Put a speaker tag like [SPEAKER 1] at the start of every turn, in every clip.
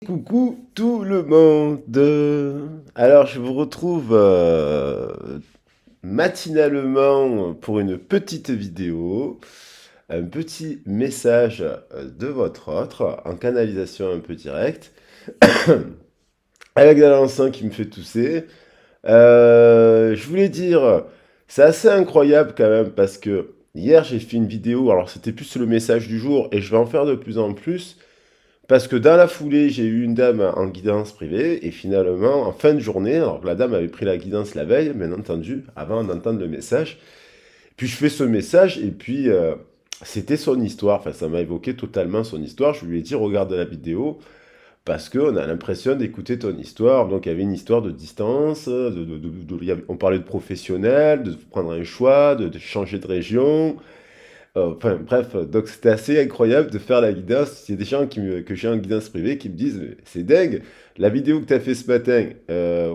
[SPEAKER 1] Coucou tout le monde. Alors je vous retrouve matinalement pour une petite vidéo, un petit message de votre autre en canalisation un peu directe, avec de l'encens qui me fait tousser. Je voulais dire, c'est assez incroyable quand même parce que hier j'ai fait une vidéo, alors c'était plus le message du jour et je vais en faire de plus en plus. Parce que dans la foulée, j'ai eu une dame en guidance privée, et finalement, en fin de journée, alors que la dame avait pris la guidance la veille, bien entendu, avant d'entendre le message, puis je fais ce message, et puis c'était son histoire, enfin ça m'a évoqué totalement son histoire, je lui ai dit, regarde la vidéo, parce qu'on a l'impression d'écouter ton histoire, donc il y avait une histoire de distance, on parlait de professionnel, de prendre un choix, de changer de région, enfin, bref, donc c'était assez incroyable de faire la guidance. Il y a des gens que j'ai en guidance privée qui me disent, mais c'est dingue, la vidéo que tu as fait ce matin,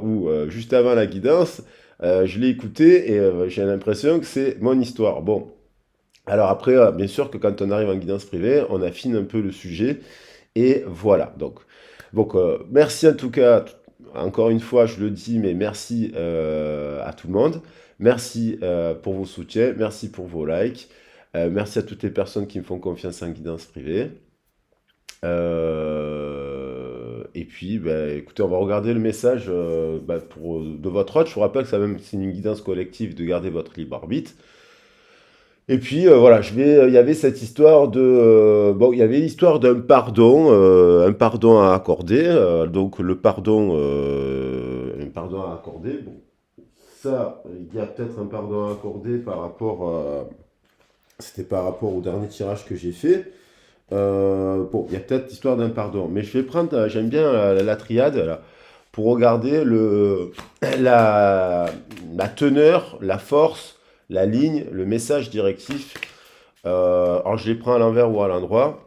[SPEAKER 1] ou juste avant la guidance, je l'ai écoutée et j'ai l'impression que c'est mon histoire. Bon, alors après, bien sûr que quand on arrive en guidance privée, on affine un peu le sujet, et voilà. Donc merci en tout cas, encore une fois, je le dis, mais merci à tout le monde. Merci pour vos soutiens, merci pour vos likes. Merci à toutes les personnes qui me font confiance en guidance privée. Et puis, bah, écoutez, on va regarder le message de votre hôte. Je vous rappelle que c'est une guidance collective de garder votre libre arbitre. Et puis voilà, il y avait cette histoire bon, il y avait l'histoire un pardon à accorder. Donc le pardon, un pardon à accorder. Bon, ça, il y a peut-être un pardon à accorder c'était par rapport au dernier tirage que j'ai fait. Bon, il y a peut-être l'histoire d'un pardon, mais je vais prendre, j'aime bien la triade là, pour regarder la, la teneur, la force, la ligne, le message directif. Alors je les prends à l'envers ou à l'endroit.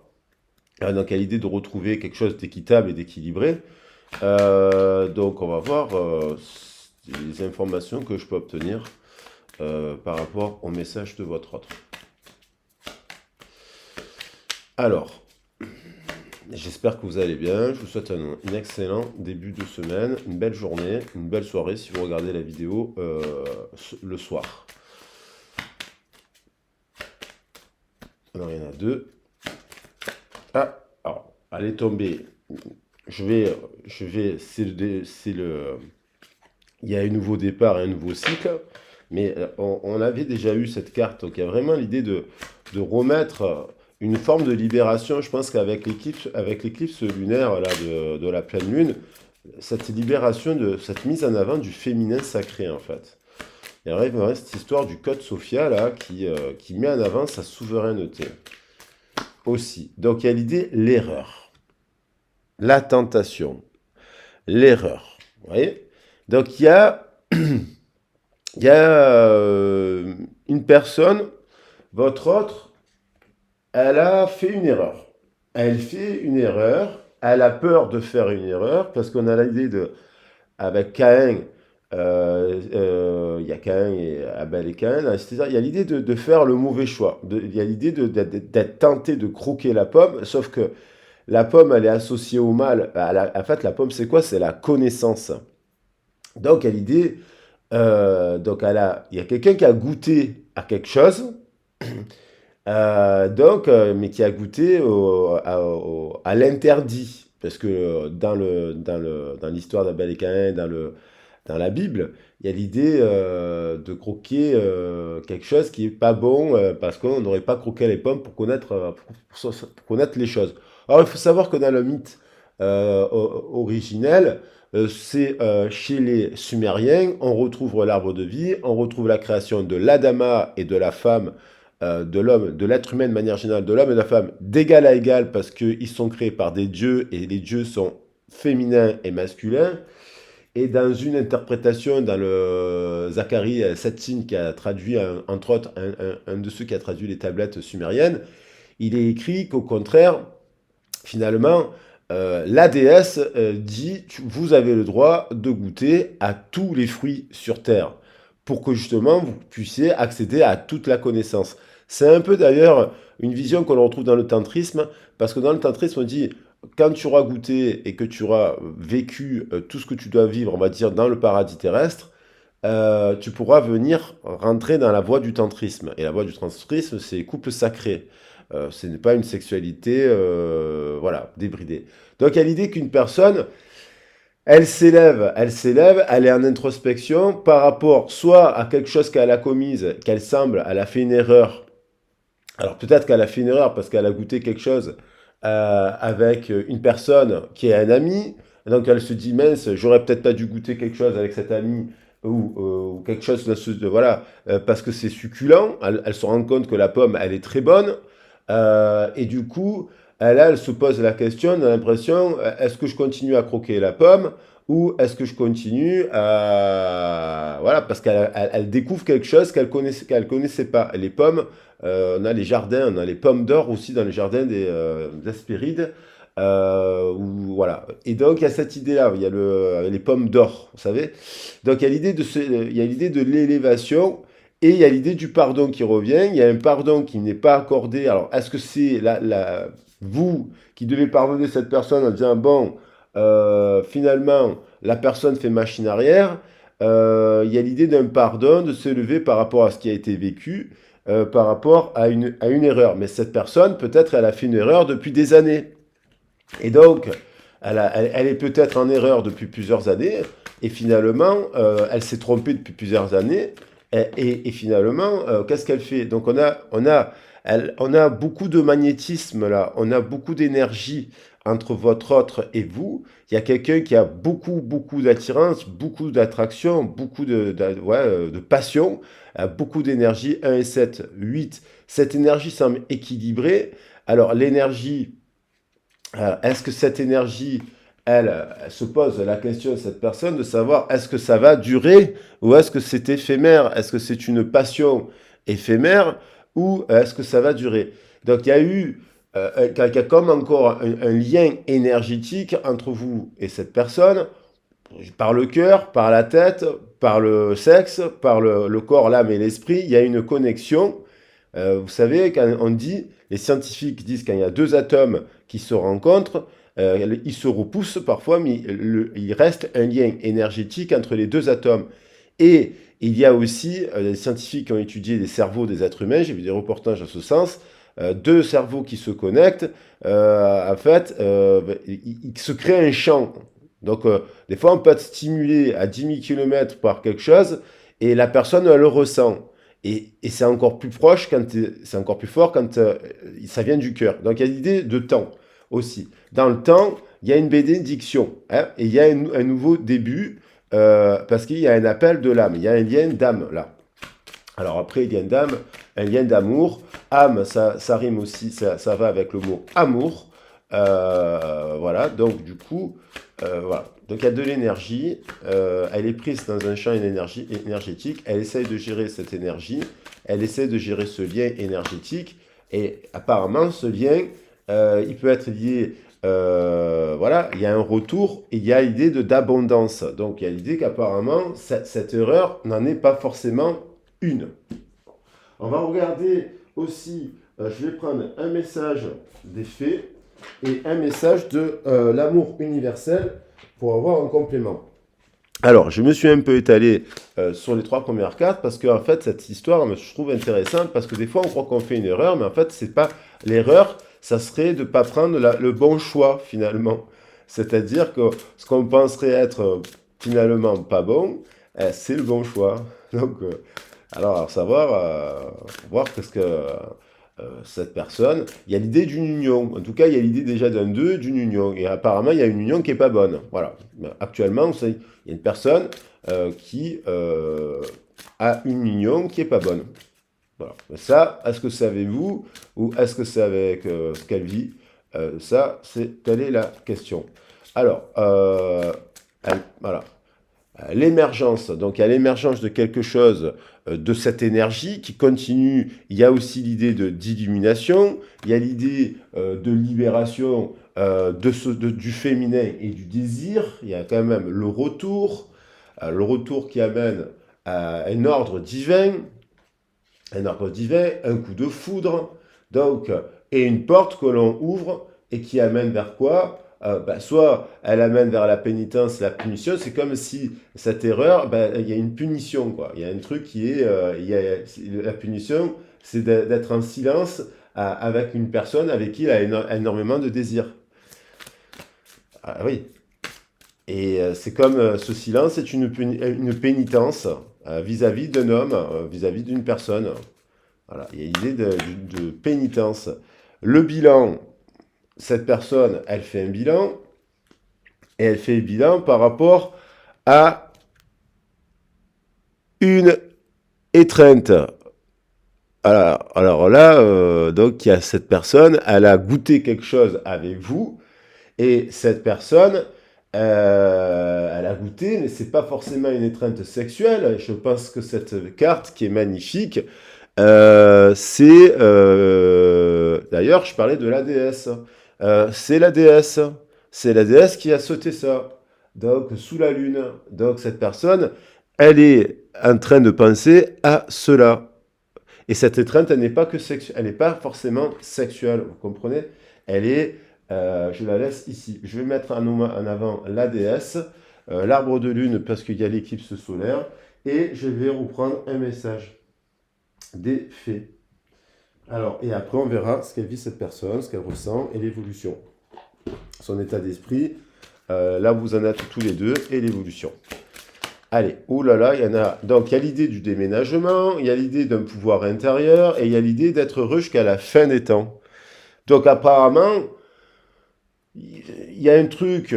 [SPEAKER 1] Donc, il y a l'idée de retrouver quelque chose d'équitable et d'équilibré. Donc, on va voir les informations que je peux obtenir par rapport au message de votre autre. Alors, j'espère que vous allez bien. Je vous souhaite un excellent début de semaine, une belle journée, une belle soirée si vous regardez la vidéo le soir. Alors, il y en a deux. Ah, alors, elle est tombée. Il y a un nouveau départ et un nouveau cycle, mais on avait déjà eu cette carte, donc il y a vraiment l'idée de remettre une forme de libération. Je pense qu'avec l'éclipse lunaire là, de la pleine lune, cette libération, cette mise en avant du féminin sacré en fait. Il y a vraiment cette histoire du code Sophia là qui met en avant sa souveraineté aussi. Donc il y a l'idée l'erreur, la tentation, l'erreur. Vous voyez? Donc il y a une personne, votre autre, elle a fait une erreur. Elle fait une erreur, elle a peur de faire une erreur, parce qu'on a l'idée avec Caïn, il y a Caïn et Abel et Caïn, c'est-à-dire il y a l'idée de faire le mauvais choix. Il y a l'idée d'être tenté de croquer la pomme, sauf que la pomme, elle est associée au mal. En fait, la pomme, c'est quoi? C'est la connaissance. Donc, il y a l'idée, il y a quelqu'un qui a goûté à quelque chose, mais qui a goûté à l'interdit. Parce que dans l'histoire d'Abel et Caïn, dans la Bible, il y a l'idée de croquer quelque chose qui est pas bon parce qu'on n'aurait pas croqué les pommes pour connaître les choses. Alors, il faut savoir que dans le mythe originel, c'est chez les Sumériens, on retrouve l'arbre de vie, on retrouve la création de l'Adama et de la femme, de l'homme, de l'être humain de manière générale, de l'homme et de la femme, d'égal à égal, parce qu'ils sont créés par des dieux et les dieux sont féminins et masculins. Et dans une interprétation, dans le Zacharie Sitchin, qui a traduit, entre autres, un de ceux qui a traduit les tablettes sumériennes, il est écrit qu'au contraire, finalement, la déesse dit, vous avez le droit de goûter à tous les fruits sur Terre, pour que justement vous puissiez accéder à toute la connaissance. C'est un peu d'ailleurs une vision qu'on retrouve dans le tantrisme, parce que dans le tantrisme on dit, quand tu auras goûté et que tu auras vécu tout ce que tu dois vivre, on va dire, dans le paradis terrestre, tu pourras venir rentrer dans la voie du tantrisme. Et la voie du tantrisme, c'est couple sacré. Ce n'est pas une sexualité, voilà, débridée. Donc, il y a l'idée qu'une personne, elle est en introspection par rapport soit à quelque chose qu'elle a commise, qu'elle semble, elle a fait une erreur. Alors peut-être qu'elle a fait une erreur parce qu'elle a goûté quelque chose avec une personne qui est un ami. Donc elle se dit, mince, j'aurais peut-être pas dû goûter quelque chose avec cet ami ou quelque chose voilà, parce que c'est succulent. Elle se rend compte que la pomme, elle est très bonne. Et du coup, elle se pose la question, elle a l'impression, est-ce que je continue à croquer la pomme ou est-ce que je continue à... Voilà, parce qu'elle découvre quelque chose qu'elle connaissait pas. Les pommes, on a les jardins, on a les pommes d'or aussi dans les jardins des Hespérides. Voilà. Et donc il y a cette idée-là, il y a les pommes d'or, vous savez. Donc il y a l'idée de l'élévation et il y a l'idée du pardon qui revient. Il y a un pardon qui n'est pas accordé. Alors est-ce que c'est vous qui devez pardonner cette personne en disant, bon, finalement, la personne fait machine arrière. Il y a l'idée d'un pardon, de se lever par rapport à ce qui a été vécu, par rapport à une erreur. Mais cette personne, peut-être, elle a fait une erreur depuis des années. Et donc, elle est peut-être en erreur depuis plusieurs années, et finalement, elle s'est trompée depuis plusieurs années, et finalement, qu'est-ce qu'elle fait? Donc, on a beaucoup de magnétisme là, on a beaucoup d'énergie entre votre autre et vous. Il y a quelqu'un qui a beaucoup d'attirance, beaucoup d'attraction, beaucoup de passion, beaucoup d'énergie. 1 et 7, 8. Cette énergie semble équilibrée. Alors, l'énergie, est-ce que cette énergie, elle se pose la question de cette personne de savoir est-ce que ça va durer ou est-ce que c'est éphémère? Est-ce que c'est une passion éphémère ou est-ce que ça va durer? Donc il y a eu il y a comme encore un lien énergétique entre vous et cette personne, par le cœur, par la tête, par le sexe, par le corps, l'âme et l'esprit, il y a une connexion. Vous savez, quand on dit, les scientifiques disent qu'il y a deux atomes qui se rencontrent, ils se repoussent parfois, mais il reste un lien énergétique entre les deux atomes. Et il y a aussi des scientifiques qui ont étudié les cerveaux des êtres humains, j'ai vu des reportages en ce sens, deux cerveaux qui se connectent, en fait, il se crée un champ. Donc, des fois, on peut être stimulé à 10 000 km par quelque chose et la personne, elle le ressent. Et c'est encore plus proche, c'est encore plus fort quand ça vient du cœur. Donc il y a l'idée de temps aussi. Dans le temps, il y a une bénédiction, hein, et il y a un nouveau début parce qu'il y a un appel de l'âme, il y a un lien d'âme là. Alors après, il y a une d'âme, un lien d'amour. Âme, ça rime aussi, ça va avec le mot amour. Voilà, donc du coup, voilà. Donc il y a de l'énergie, elle est prise dans un champ énergétique, elle essaye de gérer cette énergie, elle essaie de gérer ce lien énergétique, et apparemment ce lien, il peut être lié, voilà, il y a un retour, et il y a l'idée d'abondance. Donc il y a l'idée qu'apparemment, cette erreur n'en est pas forcément une. On va regarder aussi, je vais prendre un message des fées et un message de l'amour universel pour avoir un complément. Alors, je me suis un peu étalé sur les trois premières cartes parce que en fait, cette histoire, je trouve intéressante parce que des fois, on croit qu'on fait une erreur, mais en fait, c'est pas l'erreur, ça serait de ne pas prendre le bon choix finalement. C'est-à-dire que ce qu'on penserait être finalement pas bon, c'est le bon choix. Donc, alors, à savoir, voir qu'est-ce que cette personne, il y a l'idée d'une union. En tout cas, il y a l'idée déjà d'un deux, d'une union. Et apparemment, il y a une union qui est pas bonne. Voilà. Actuellement, il y a une personne qui a une union qui est pas bonne. Voilà. Ça, est-ce que savez-vous ou est-ce que c'est avec ce qu'elle vit? Ça, telle est la question. Alors, voilà. L'émergence, donc il y a l'émergence de quelque chose, de cette énergie qui continue. Il y a aussi l'idée d'illumination, il y a l'idée de libération du féminin et du désir. Il y a quand même le retour qui amène à un ordre divin, un coup de foudre, donc, et une porte que l'on ouvre et qui amène vers quoi? Soit elle amène vers la pénitence, la punition, c'est comme si cette erreur, il y a une punition, quoi. Il y a un truc qui est, la punition, c'est d'être en silence avec une personne avec qui il a énormément de désir. Ah oui. Et c'est comme ce silence est une pénitence vis-à-vis d'un homme, vis-à-vis d'une personne. Voilà, il y a l'idée de pénitence. Le bilan, cette personne, elle fait un bilan, et elle fait le bilan par rapport à une étreinte. Alors là, donc il y a cette personne, elle a goûté quelque chose avec vous, et cette personne, elle a goûté, mais c'est pas forcément une étreinte sexuelle. Je pense que cette carte qui est magnifique, c'est d'ailleurs, je parlais de la déesse. C'est la déesse. C'est la déesse qui a sauté ça. Donc, sous la lune. Donc, cette personne, elle est en train de penser à cela. Et cette étreinte, elle n'est pas que sexuelle. Elle n'est pas forcément sexuelle. Vous comprenez? Elle est. Je la laisse ici. Je vais mettre en avant la déesse, l'arbre de lune, parce qu'il y a l'éclipse solaire. Et je vais reprendre un message des faits. Alors, et après, on verra ce qu'elle vit cette personne, ce qu'elle ressent et l'évolution. Son état d'esprit, là vous en êtes tous les deux, et l'évolution. Allez, oh là là, il y en a. Donc, il y a l'idée du déménagement, il y a l'idée d'un pouvoir intérieur, et il y a l'idée d'être heureux jusqu'à la fin des temps. Donc, apparemment, il y a un truc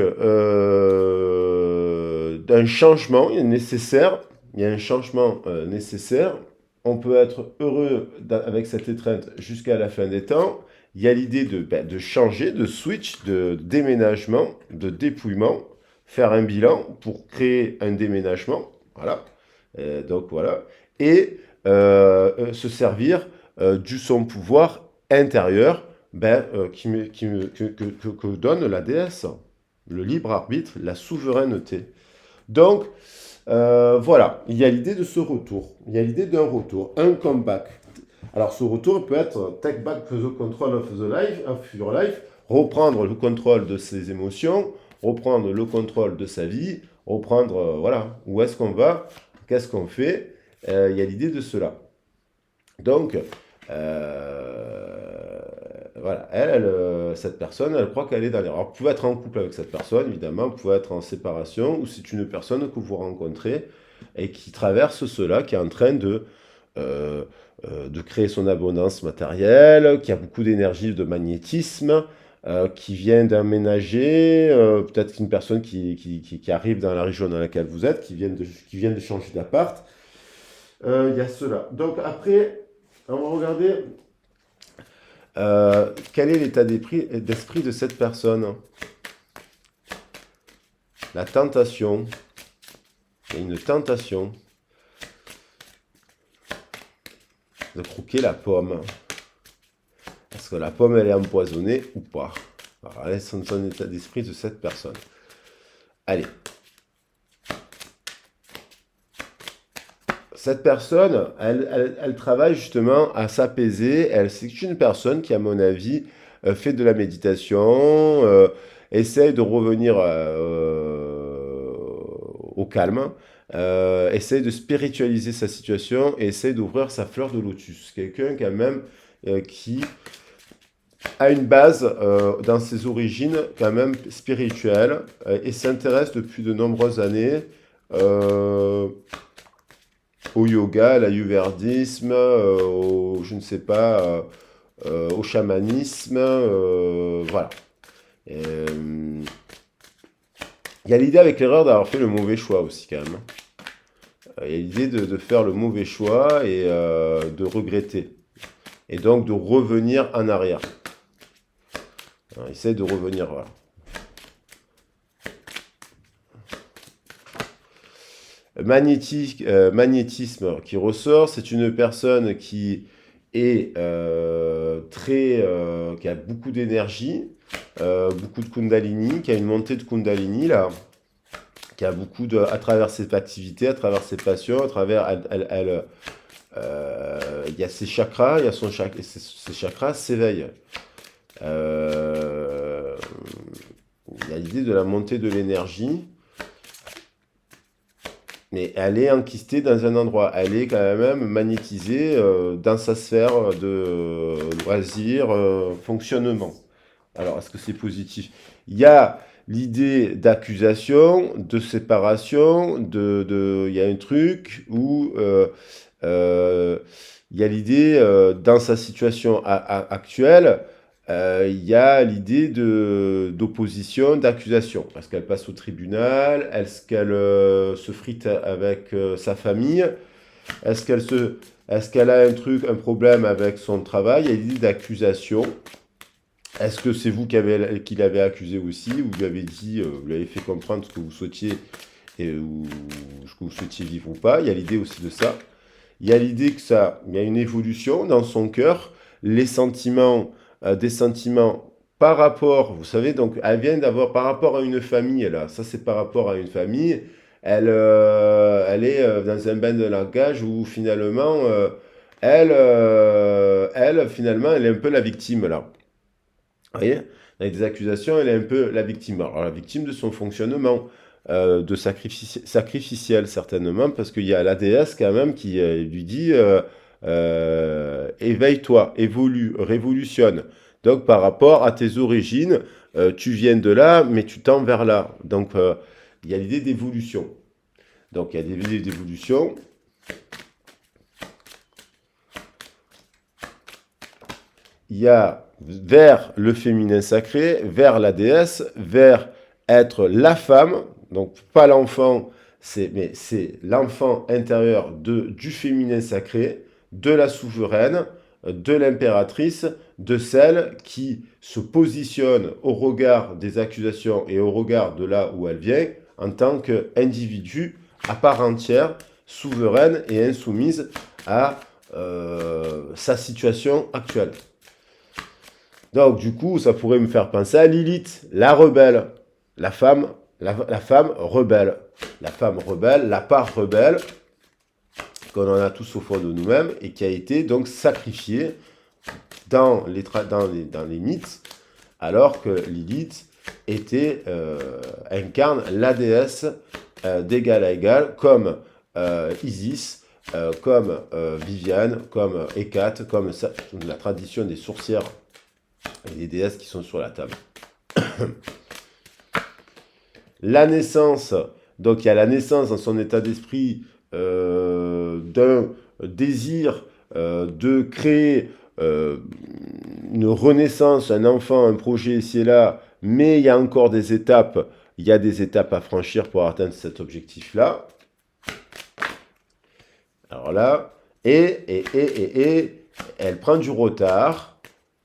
[SPEAKER 1] d'un changement nécessaire. Il y a un changement nécessaire. On peut être heureux avec cette étreinte jusqu'à la fin des temps. Il y a l'idée de changer, de switch, de déménagement, de dépouillement, faire un bilan pour créer un déménagement. Voilà. Donc voilà. Et se servir du son pouvoir intérieur que donne la déesse. Le libre arbitre, la souveraineté. Donc, voilà, il y a l'idée de ce retour. Il y a l'idée d'un retour, un comeback. Alors, ce retour peut être take back the control of the life, of your life, reprendre le contrôle de ses émotions, reprendre le contrôle de sa vie, reprendre, voilà, où est-ce qu'on va, qu'est-ce qu'on fait. Il y a l'idée de cela. Donc, voilà, cette personne, elle croit qu'elle est dans l'erreur. Alors, vous pouvez être en couple avec cette personne, évidemment, vous pouvez être en séparation, ou c'est une personne que vous rencontrez et qui traverse cela, qui est en train de créer son abondance matérielle, qui a beaucoup d'énergie, de magnétisme, qui vient d'emménager, peut-être une personne qui arrive dans la région dans laquelle vous êtes, qui vient de changer d'appart. Il y a cela. Donc après, on va regarder quel est l'état d'esprit de cette personne. La tentation. Il y a une tentation de croquer la pomme. Est-ce que la pomme, elle est empoisonnée ou pas? Voilà, c'est son état d'esprit de cette personne. Allez. Cette personne, elle travaille justement à s'apaiser. C'est une personne qui, à mon avis, fait de la méditation, essaye de revenir au calme, essaye de spiritualiser sa situation et essaye d'ouvrir sa fleur de lotus. Quelqu'un quand même qui a une base dans ses origines quand même spirituelles et s'intéresse depuis de nombreuses années au yoga, à l'ayurvédisme, je ne sais pas, au chamanisme, voilà. Il y a l'idée avec l'erreur d'avoir fait le mauvais choix aussi quand même. Il y a l'idée de faire le mauvais choix et de regretter. Et donc de revenir en arrière. Alors, essaye de revenir, voilà. Magnétisme qui ressort, c'est une personne qui est qui a beaucoup d'énergie, beaucoup de Kundalini, qui a une montée de Kundalini là, qui a beaucoup à travers ses activités, à travers ses passions, à travers il y a ses chakras, il y a ses chakras s'éveillent. il y a l'idée de la montée de l'énergie, mais elle est enquistée dans un endroit. Elle est quand même magnétisée dans sa sphère de loisir, fonctionnement. Alors, est-ce que c'est positif? Il y a l'idée d'accusation, de séparation, il y a un truc où euh, il y a l'idée, dans sa situation actuelle, il y a l'idée d'opposition, d'accusation. Est-ce qu'elle passe au tribunal? Est-ce qu'elle se frite avec sa famille? Est-ce est-ce qu'elle a un truc, un problème avec son travail? Il y a l'idée d'accusation. Est-ce que c'est vous qui l'avez accusé aussi, ou vous lui avez dit, vous lui avez fait comprendre ce que vous souhaitiez ou ce que vous souhaitiez vivre ou pas? Il y a l'idée aussi de ça. Il y a l'idée que il y a une évolution dans son cœur, les sentiments, des sentiments par rapport, vous savez, donc elle vient d'avoir par rapport à une famille, là, ça c'est par rapport à une famille, elle est dans un bain de langage où finalement, finalement, elle est un peu la victime, là. Vous voyez? Avec des accusations, elle est un peu la victime. Alors, la victime de son fonctionnement, de sacrificiel, certainement, parce qu'il y a la déesse quand même qui lui dit éveille-toi, évolue, révolutionne. Donc, par rapport à tes origines, tu viens de là, mais tu tends vers là. Donc, il y a l'idée d'évolution. Donc, il y a des idées d'évolution. Il y a vers le féminin sacré, vers la déesse, vers être la femme, donc pas l'enfant, mais c'est l'enfant intérieur du féminin sacré, de la souveraine, de l'impératrice, de celle qui se positionne au regard des accusations et au regard de là où elle vient en tant qu'individu à part entière, souveraine et insoumise à sa situation actuelle. Donc, du coup, ça pourrait me faire penser à Lilith, la rebelle, la femme rebelle, la part rebelle qu'on en a tous au fond de nous-mêmes et qui a été donc sacrifiée dans les mythes, alors que Lilith incarne la déesse d'égal à égal, comme Isis, comme Viviane, comme Hécate, comme la tradition des sourcières et des déesses qui sont sur la table. La naissance, donc il y a la naissance dans son état d'esprit d'un désir de créer une renaissance, un enfant, un projet ici et là, mais il y a encore des étapes, il y a des étapes à franchir pour atteindre cet objectif-là. Alors là, et elle prend du retard,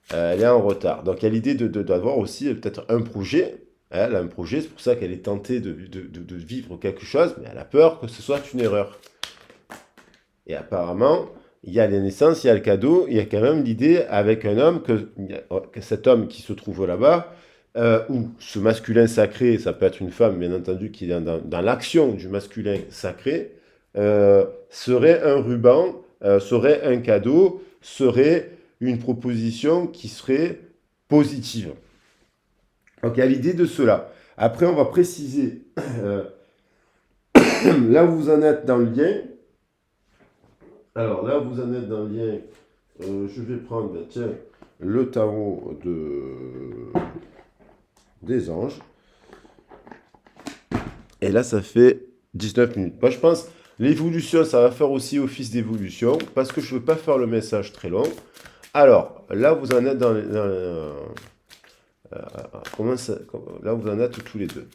[SPEAKER 1] elle est en retard. Donc il y a l'idée d'avoir aussi peut-être un projet. Elle a un projet, c'est pour ça qu'elle est tentée de vivre quelque chose, mais elle a peur que ce soit une erreur. Et apparemment, il y a les naissances, il y a le cadeau, il y a quand même l'idée avec un homme, que cet homme qui se trouve là-bas, ou ce masculin sacré, ça peut être une femme, bien entendu, qui est dans l'action du masculin sacré, serait un ruban, serait un cadeau, serait une proposition qui serait positive. Donc il y a l'idée de cela. Après, on va préciser là où vous en êtes dans le lien. Alors là où vous en êtes dans le lien, je vais prendre, tiens, le tarot des anges. Et là, ça fait 19 minutes. Moi, je pense l'évolution, ça va faire aussi office d'évolution, parce que je ne veux pas faire le message très long. Alors, là, vous en êtes là, vous en êtes tous les deux.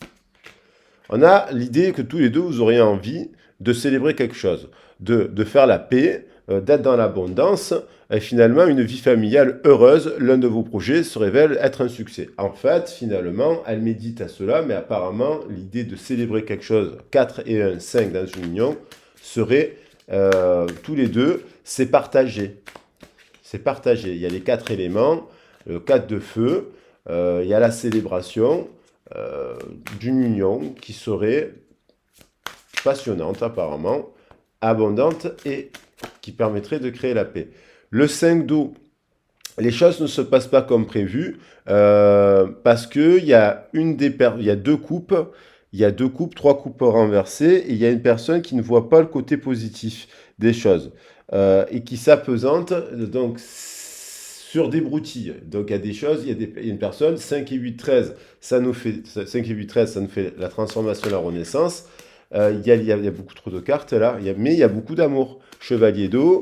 [SPEAKER 1] On a l'idée que tous les deux, vous auriez envie de célébrer quelque chose, de faire la paix, d'être dans l'abondance, et finalement, une vie familiale heureuse, l'un de vos projets se révèle être un succès. En fait, finalement, elle médite à cela, mais apparemment, l'idée de célébrer quelque chose, 4 et 1, 5 dans une union, serait, tous les deux, c'est partagé. C'est partagé. Il y a les 4 éléments, le 4 de feu, il y a la célébration d'une union qui serait passionnante apparemment, abondante et qui permettrait de créer la paix. Le 5 d'eau, les choses ne se passent pas comme prévu parce que il y a deux coupes, trois coupes renversées, et il y a une personne qui ne voit pas le côté positif des choses et qui s'apesante donc sur des broutilles. Donc il y a des choses, il y a une personne, 5 et 8, 13, ça nous fait 5 et 8, 13, ça nous fait la transformation, la renaissance. Il y a beaucoup trop de cartes là, mais il y a beaucoup d'amour. Chevalier d'eau,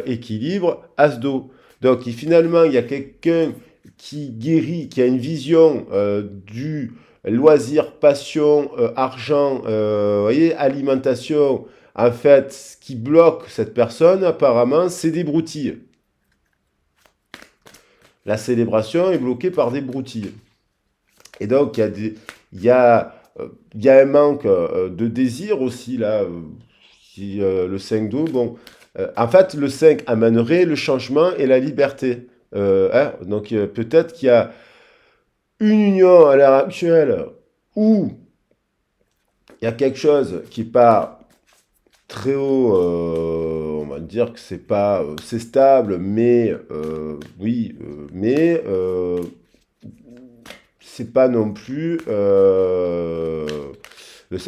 [SPEAKER 1] équilibre, as d'eau. Donc finalement, il y a quelqu'un qui guérit, qui a une vision du loisir, passion, argent, voyez, alimentation. En fait, ce qui bloque cette personne, apparemment, c'est des broutilles. La célébration est bloquée par des broutilles. Et donc, il y a, il y a un manque de désir aussi, là, le 5 d'eau. Bon, en fait, le 5 amènerait le changement et la liberté. Donc, peut-être qu'il y a une union à l'heure actuelle où il y a quelque chose qui n'est pas très haut, on va dire que c'est pas, c'est stable, mais oui, mais c'est pas non plus.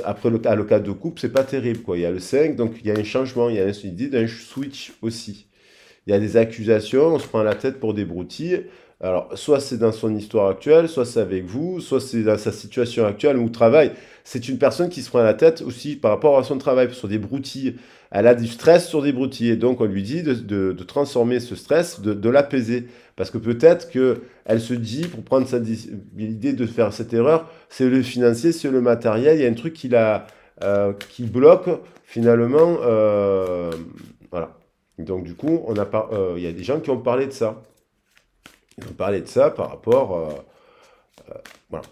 [SPEAKER 1] Après le cas de coupe, c'est pas terrible, quoi. Il y a le 5, donc il y a un changement, il y a une idée d'un switch aussi. Il y a des accusations, on se prend la tête pour des broutilles. Alors, soit c'est dans son histoire actuelle, soit c'est avec vous, soit c'est dans sa situation actuelle ou au travail. C'est une personne qui se prend la tête aussi par rapport à son travail, sur des broutilles. Elle a du stress sur des broutilles. Et donc, on lui dit de transformer ce stress, de l'apaiser. Parce que peut-être qu'elle se dit, pour prendre l'idée de faire cette erreur, c'est le financier, c'est le matériel. Il y a un truc qui bloque finalement. Voilà. Donc du coup, il y a des gens qui ont parlé de ça. Ils ont parlé de ça par rapport. Voilà.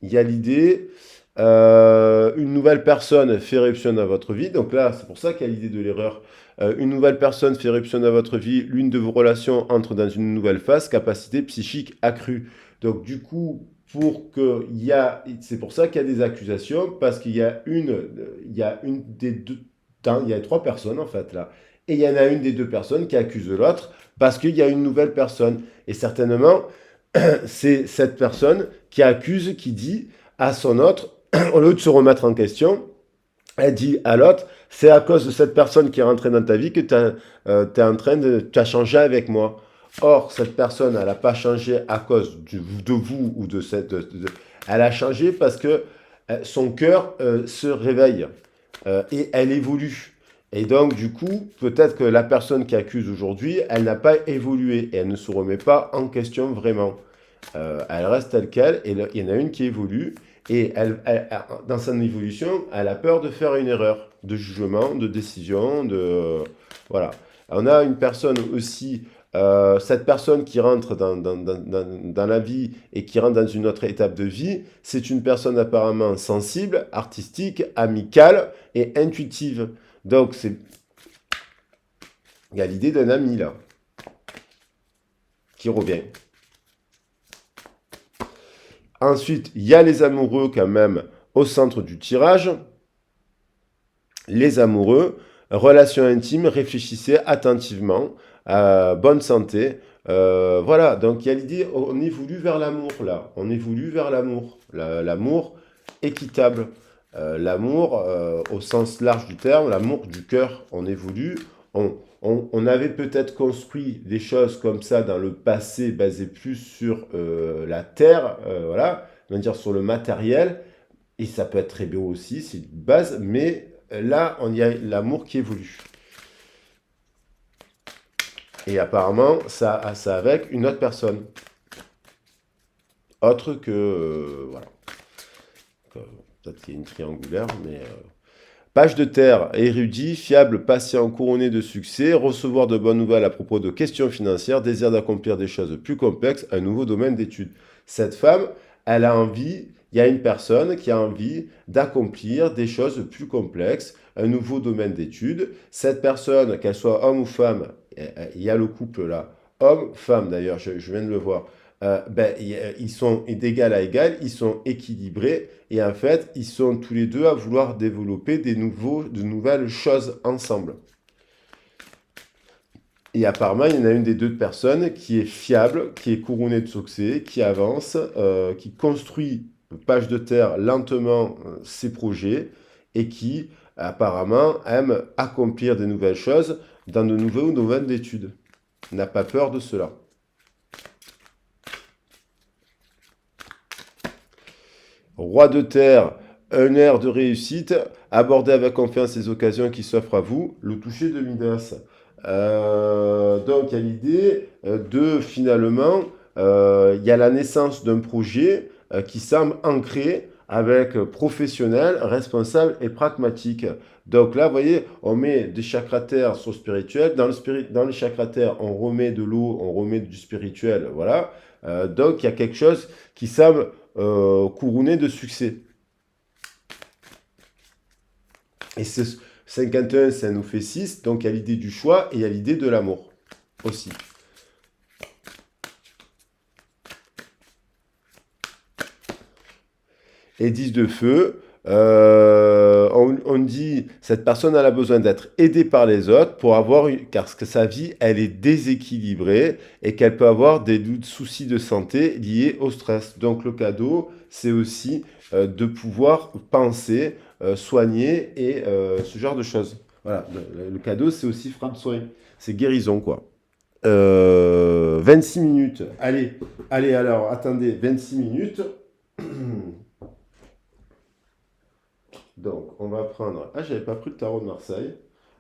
[SPEAKER 1] Il y a l'idée, une nouvelle personne fait éruption dans votre vie. Donc là, c'est pour ça qu'il y a l'idée de l'erreur. Une nouvelle personne fait éruption dans votre vie. L'une de vos relations entre dans une nouvelle phase, capacité psychique accrue. Donc du coup, c'est pour ça qu'il y a des accusations, parce il y a une des deux, il y a trois personnes en fait là. Et il y en a une des deux personnes qui accuse l'autre parce qu'il y a une nouvelle personne. Et certainement, c'est cette personne qui accuse, qui dit à son autre, au lieu de se remettre en question, elle dit à l'autre, c'est à cause de cette personne qui est rentrée dans ta vie que tu as changé avec moi. Or, cette personne, elle n'a pas changé à cause de vous ou de cette... elle a changé parce que son cœur se réveille et elle évolue. Et donc, du coup, peut-être que la personne qui accuse aujourd'hui, elle n'a pas évolué et elle ne se remet pas en question vraiment. Elle reste telle qu'elle, et il y en a une qui évolue, et dans son évolution, elle a peur de faire une erreur de jugement, de décision, voilà. On a une personne aussi, cette personne qui rentre dans la vie et qui rentre dans une autre étape de vie, c'est une personne apparemment sensible, artistique, amicale et intuitive. Donc, il y a l'idée d'un ami là, qui revient. Ensuite, il y a les amoureux quand même au centre du tirage. Les amoureux, relations intimes, réfléchissez attentivement, bonne santé. Voilà, donc il y a l'idée, on évolue vers l'amour là, on évolue vers l'amour, l'amour équitable, l'amour au sens large du terme, l'amour du cœur, on évolue. On avait peut-être construit des choses comme ça dans le passé, basées plus sur la terre, voilà, on va dire sur le matériel, et ça peut être très beau aussi, c'est une base, mais là, on y a l'amour qui évolue. Et apparemment, ça avec une autre personne. Autre que... voilà. Peut-être qu'il y a une triangulaire, mais... Page de terre, érudit, fiable, patient, couronné de succès, recevoir de bonnes nouvelles à propos de questions financières, désir d'accomplir des choses plus complexes, un nouveau domaine d'études. Cette femme, elle a envie, il y a une personne qui a envie d'accomplir des choses plus complexes, un nouveau domaine d'études. Cette personne, qu'elle soit homme ou femme, il y a le couple là, homme-femme d'ailleurs, je viens de le voir, ils sont d'égal à égal, ils sont équilibrés, et en fait, ils sont tous les deux à vouloir développer de nouvelles choses ensemble. Et apparemment, il y en a une des deux personnes qui est fiable, qui est couronnée de succès, qui avance, qui construit page de terre lentement ses projets et qui apparemment aime accomplir de nouvelles choses dans de nouveaux domaines d'études. N'a pas peur de cela. Roi de terre, un air de réussite, abordez avec confiance les occasions qui s'offrent à vous, le toucher de Midas. Donc il y a l'idée de finalement, il y a la naissance d'un projet qui semble ancré avec professionnel, responsable et pragmatique. Donc là, vous voyez, on met des chakras terre sur le spirituel. Dans les chakras terre, on remet de l'eau, on remet du spirituel. Voilà. Donc il y a quelque chose qui semble couronné de succès. Et ce 51, ça nous fait 6, donc il y a l'idée du choix et il y a l'idée de l'amour aussi. Et 10 de feu, on dit cette personne elle a besoin d'être aidée par les autres pour car que sa vie elle est déséquilibrée et qu'elle peut avoir des soucis de santé liés au stress. Donc le cadeau c'est aussi de pouvoir penser, soigner et ce genre de choses. Voilà, le cadeau c'est aussi frappe soin, c'est guérison quoi. 26 minutes. Allez alors, attendez, 26 minutes. Donc, on va prendre. Ah, j'avais pas pris le tarot de Marseille.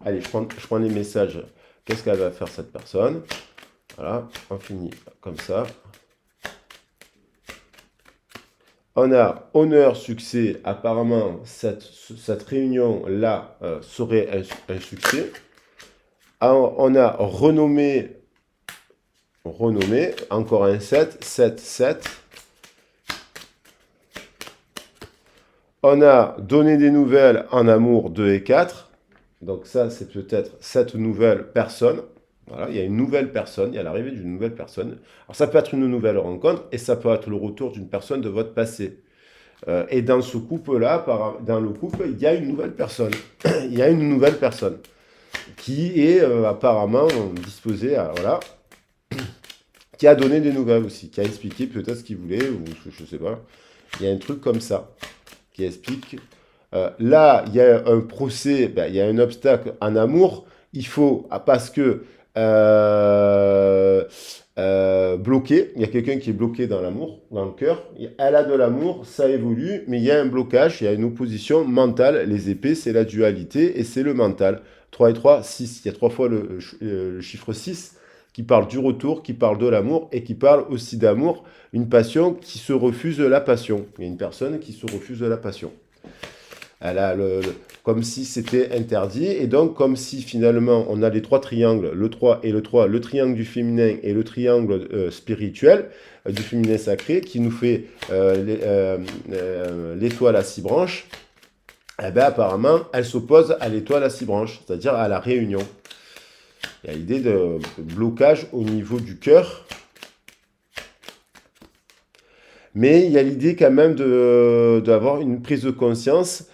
[SPEAKER 1] Allez, je prends les messages. Qu'est-ce qu'elle va faire cette personne? Voilà, on finit comme ça. On a honneur, succès. Apparemment, cette réunion-là serait un succès. On a renommé, encore un 7, 7, 7. On a donné des nouvelles en amour 2 et 4. Donc ça, c'est peut-être cette nouvelle personne. Voilà, il y a une nouvelle personne, il y a l'arrivée d'une nouvelle personne. Alors ça peut être une nouvelle rencontre et ça peut être le retour d'une personne de votre passé. Et dans ce couple-là, dans le couple, il y a une nouvelle personne. Il y a une nouvelle personne qui est apparemment disposée à... Voilà, qui a donné des nouvelles aussi, qui a expliqué peut-être ce qu'il voulait, ou je ne sais pas. Il y a un truc comme ça qui explique. Là, il y a un procès, il y a un obstacle en amour. Il faut, parce que bloqué, il y a quelqu'un qui est bloqué dans l'amour, dans le cœur. Elle a de l'amour, ça évolue, mais il y a un blocage, il y a une opposition mentale. Les épées, c'est la dualité et c'est le mental. 3 et 3, 6. Il y a 3 fois le chiffre 6 qui parle du retour, qui parle de l'amour et qui parle aussi d'amour, une passion qui se refuse de la passion. Il y a une personne qui se refuse de la passion. Elle a comme si c'était interdit, et donc comme si finalement on a les 3 triangles, le 3 et le 3, le triangle du féminin et le triangle spirituel, du féminin sacré, qui nous fait l'étoile à 6 branches. Eh bien apparemment, elle s'oppose à l'étoile à 6 branches, c'est-à-dire à la réunion. Il y a l'idée de blocage au niveau du cœur. Mais il y a l'idée quand même d'avoir une prise de conscience,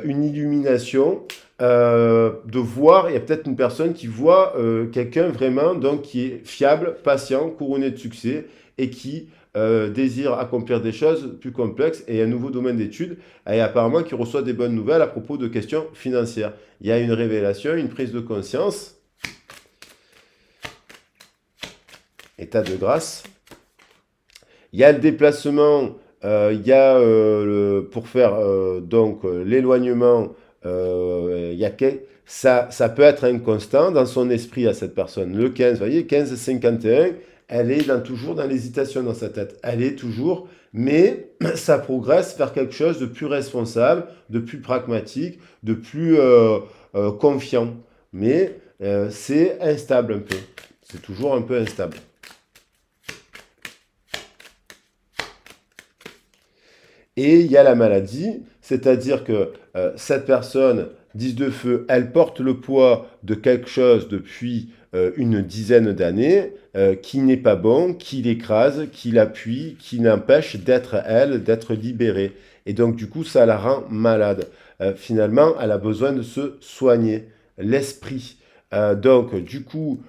[SPEAKER 1] une illumination, de voir, il y a peut-être une personne qui voit quelqu'un vraiment donc, qui est fiable, patient, couronné de succès et qui désire accomplir des choses plus complexes et un nouveau domaine d'études et apparemment qui reçoit des bonnes nouvelles à propos de questions financières. Il y a une révélation, une prise de conscience. État de grâce. Il y a le déplacement, il y a pour faire donc l'éloignement, ça peut être inconstant dans son esprit à cette personne. Le 15, vous voyez, 15-51, elle est toujours dans l'hésitation dans sa tête. Elle est toujours, mais ça progresse vers quelque chose de plus responsable, de plus pragmatique, de plus confiant. Mais c'est instable un peu. C'est toujours un peu instable. Et il y a la maladie, c'est-à-dire que cette personne, 10 de feu, elle porte le poids de quelque chose depuis une dizaine d'années qui n'est pas bon, qui l'écrase, qui l'appuie, qui l'empêche d'être elle, d'être libérée. Et donc du coup, ça la rend malade. Finalement, elle a besoin de se soigner. L'esprit. Donc du coup,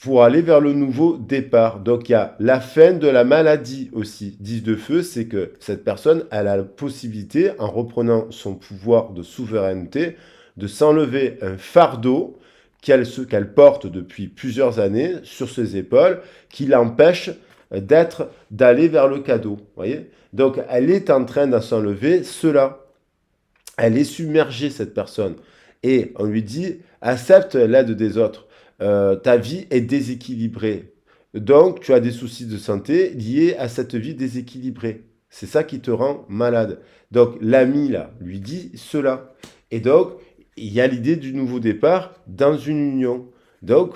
[SPEAKER 1] pour aller vers le nouveau départ. Donc, il y a la fin de la maladie aussi. 10 de feu, c'est que cette personne, elle a la possibilité, en reprenant son pouvoir de souveraineté, de s'enlever un fardeau qu'elle porte depuis plusieurs années sur ses épaules, qui l'empêche d'aller vers le cadeau. Voyez. Donc, elle est en train de s'enlever cela. Elle est submergée, cette personne. Et on lui dit, accepte l'aide des autres. Ta vie est déséquilibrée. Donc, tu as des soucis de santé liés à cette vie déséquilibrée. C'est ça qui te rend malade. Donc, l'ami, là, lui dit cela. Et donc, il y a l'idée du nouveau départ dans une union. Donc,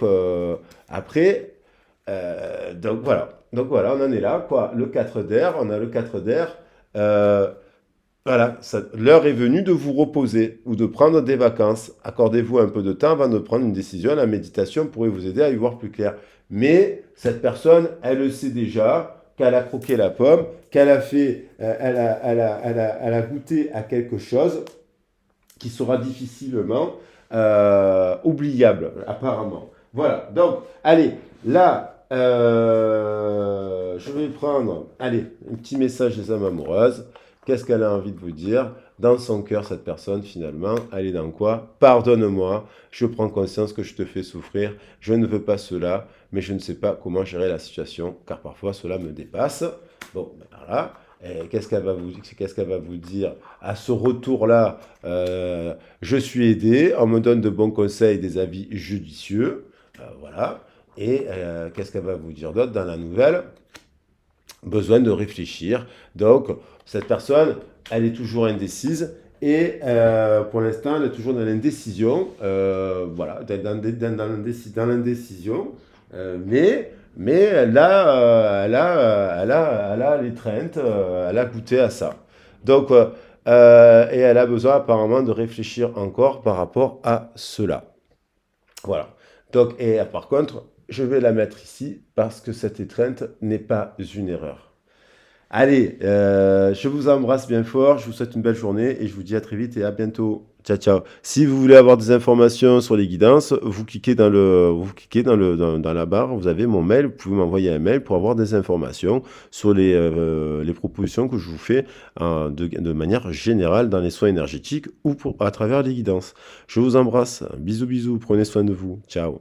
[SPEAKER 1] après, donc voilà. Donc voilà, on en est là, quoi. Le 4 d'air, on a le 4 d'air. Euh, voilà, l'heure est venue de vous reposer ou de prendre des vacances. Accordez-vous un peu de temps avant de prendre une décision. La méditation pourrait vous aider à y voir plus clair. Mais cette personne, elle le sait déjà, qu'elle a croqué la pomme, qu'elle a fait, elle a goûté à quelque chose qui sera difficilement oubliable, apparemment. Voilà, donc, allez, là, je vais prendre, allez, un petit message des âmes amoureuses. Qu'est-ce qu'elle a envie de vous dire? Dans son cœur, cette personne, finalement, elle est dans quoi? Pardonne-moi, je prends conscience que je te fais souffrir, je ne veux pas cela, mais je ne sais pas comment gérer la situation, car parfois cela me dépasse. Bon, ben voilà. Qu'est-ce qu'elle va vous dire à ce retour-là? Je suis aidé, on me donne de bons conseils, des avis judicieux, voilà. Et qu'est-ce qu'elle va vous dire d'autre dans la nouvelle? Besoin de réfléchir. Donc, cette personne, elle est toujours indécise et pour l'instant, elle est toujours dans l'indécision. Voilà, dans l'indécision. Mais elle a l'étreinte, elle a goûté à ça. Donc, et elle a besoin apparemment de réfléchir encore par rapport à cela. Voilà. Donc, et par contre, je vais la mettre ici parce que cette étreinte n'est pas une erreur. Allez, je vous embrasse bien fort, je vous souhaite une belle journée et je vous dis à très vite et à bientôt. Ciao, ciao. Si vous voulez avoir des informations sur les guidances, vous cliquez dans la barre, vous avez mon mail, vous pouvez m'envoyer un mail pour avoir des informations sur les propositions que je vous fais de manière générale dans les soins énergétiques ou à travers les guidances. Je vous embrasse, bisous bisous, prenez soin de vous, ciao.